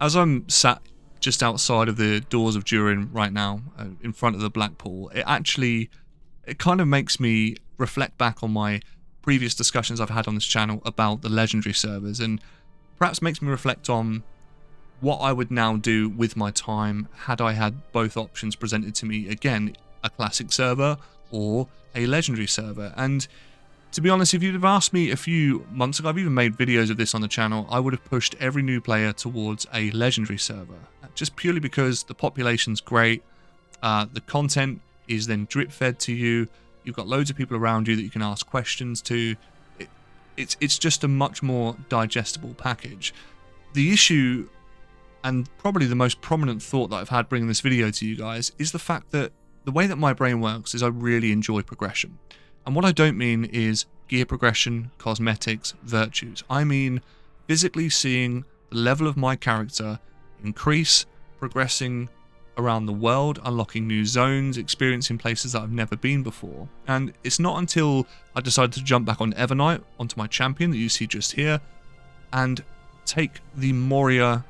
As I'm sat just outside of the doors of Durin right now, in front of the black pool, it kind of makes me reflect back on my previous discussions I've had on this channel about the legendary servers, and perhaps makes me reflect on what I would now do with my time had I had both options presented to me. Again, a classic server or a legendary server. And to be honest, if you'd have asked me a few months ago, I've even made videos of this on the channel, I would have pushed every new player towards a legendary server, just purely because the population's great, the content is then drip fed to you, you've got loads of people around you that you can ask questions to. It's just a much more digestible package. The issue, and probably the most prominent thought that I've had bringing this video to you guys, is the fact that the way that my brain works is I really enjoy progression. And what I don't mean is gear progression, cosmetics, virtues. I mean physically seeing the level of my character increase, progressing around the world, unlocking new zones, experiencing places that I've never been before. And it's not until I decided to jump back on Evernight, onto my champion that you see just here, and take the Moria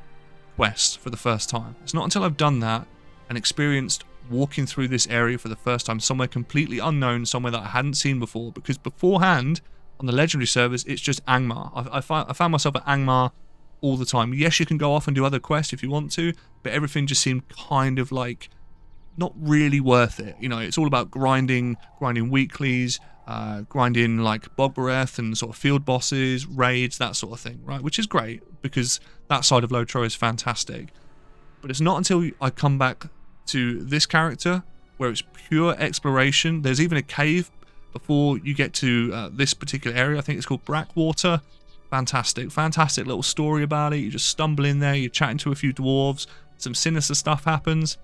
quest for the first time. It's not until I've done that and experienced walking through this area for the first time, somewhere completely unknown, somewhere that I hadn't seen before, because beforehand on the legendary servers it's just Angmar. I found myself at Angmar all the time. Yes, you can go off and do other quests if you want to, but everything just seemed kind of like not really worth it. You know, it's all about grinding weeklies, grinding like Bogbareth and sort of field bosses, raids, that sort of thing, right? Which is great because that side of Lotro is fantastic. But it's not until I come back to this character where it's pure exploration. There's even a cave before you get to this particular area. I think it's called Brackwater. Fantastic little story about it. You just stumble in there, you're chatting to a few dwarves, some sinister stuff happens,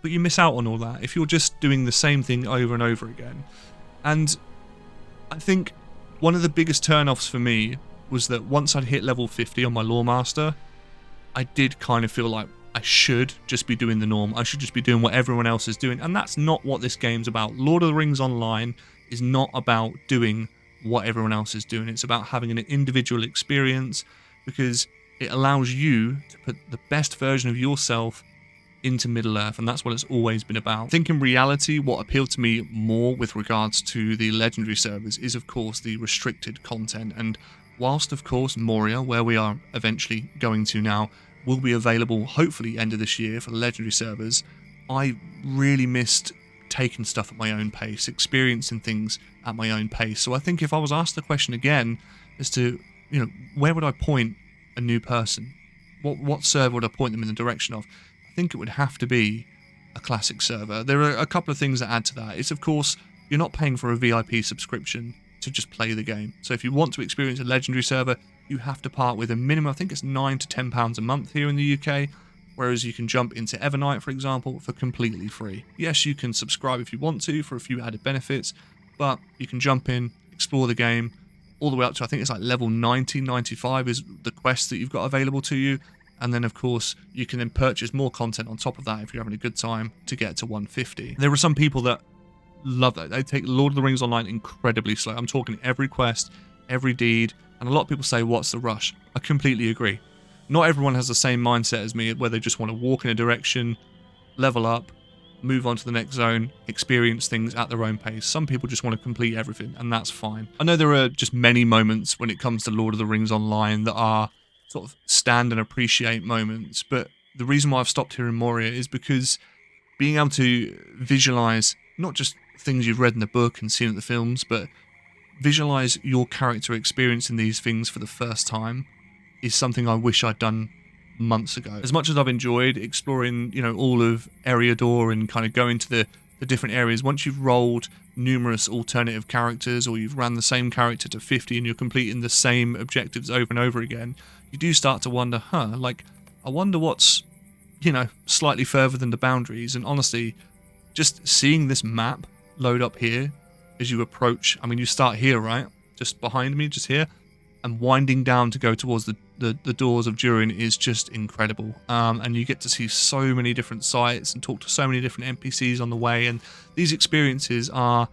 but you miss out on all that if you're just doing the same thing over and over again. And I think one of the biggest turn-offs for me was that once I'd hit level 50 on my Lawmaster, I did kind of feel like I should just be doing the norm. I should just be doing what everyone else is doing. And that's not what this game's about. Lord of the Rings Online is not about doing what everyone else is doing. It's about having an individual experience, because it allows you to put the best version of yourself into Middle-earth, and that's what it's always been about. I think in reality, what appealed to me more with regards to the legendary servers is, of course, the restricted content. And whilst, of course, Moria, where we are eventually going to now, will be available hopefully end of this year for the legendary servers, I really missed taking stuff at my own pace, experiencing things at my own pace. So I think if I was asked the question again as to, you know, where would I point a new person? What server would I point them in the direction of? I think it would have to be a classic server. There are a couple of things that add to that. It's, of course, you're not paying for a VIP subscription to just play the game. So if you want to experience a legendary server, you have to part with a minimum, I think it's £9 to £10 a month here in the UK, whereas you can jump into Evernight, for example, for completely free. Yes, you can subscribe if you want to for a few added benefits, but you can jump in, explore the game, all the way up to, I think it's like level 90, 95 is the quest that you've got available to you, and then of course you can then purchase more content on top of that if you're having a good time to get to 150. There are some people that love that. They take Lord of the Rings Online incredibly slow. I'm talking every quest, every deed, and a lot of people say, what's the rush? I completely agree. Not everyone has the same mindset as me, where they just want to walk in a direction, level up, move on to the next zone, experience things at their own pace. Some people just want to complete everything, and that's fine. I know there are just many moments when it comes to Lord of the Rings Online that are sort of stand and appreciate moments, but the reason why I've stopped here in Moria is because being able to visualize not just things you've read in the book and seen at the films, but visualize your character experiencing these things for the first time is something I wish I'd done months ago. As much as I've enjoyed exploring, you know, all of Eriador and kind of going to the different areas, once you've rolled numerous alternative characters, or you've ran the same character to 50 and you're completing the same objectives over and over again, you do start to wonder, like, I wonder what's, you know, slightly further than the boundaries. And honestly, just seeing this map load up here as you approach, I mean, you start here, right? Just behind me, just here, and winding down to go towards the doors of Durin is just incredible. And you get to see so many different sites and talk to so many different NPCs on the way, and these experiences are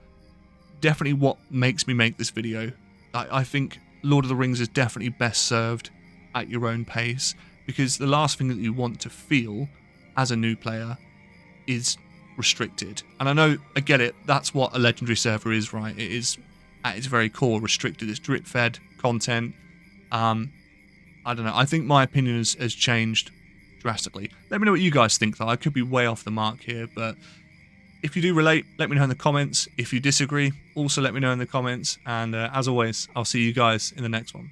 definitely what makes me make this video. I think Lord of the Rings is definitely best served at your own pace, because the last thing that you want to feel as a new player is restricted. And I get it, that's what a legendary server is, right? It is at its very core restricted. It's drip fed content. I don't know, I think my opinion has changed drastically. Let me know what you guys think though. I could be way off the mark here, but if you do relate, let me know in the comments. If you disagree, also let me know in the comments. And as always, I'll see you guys in the next one.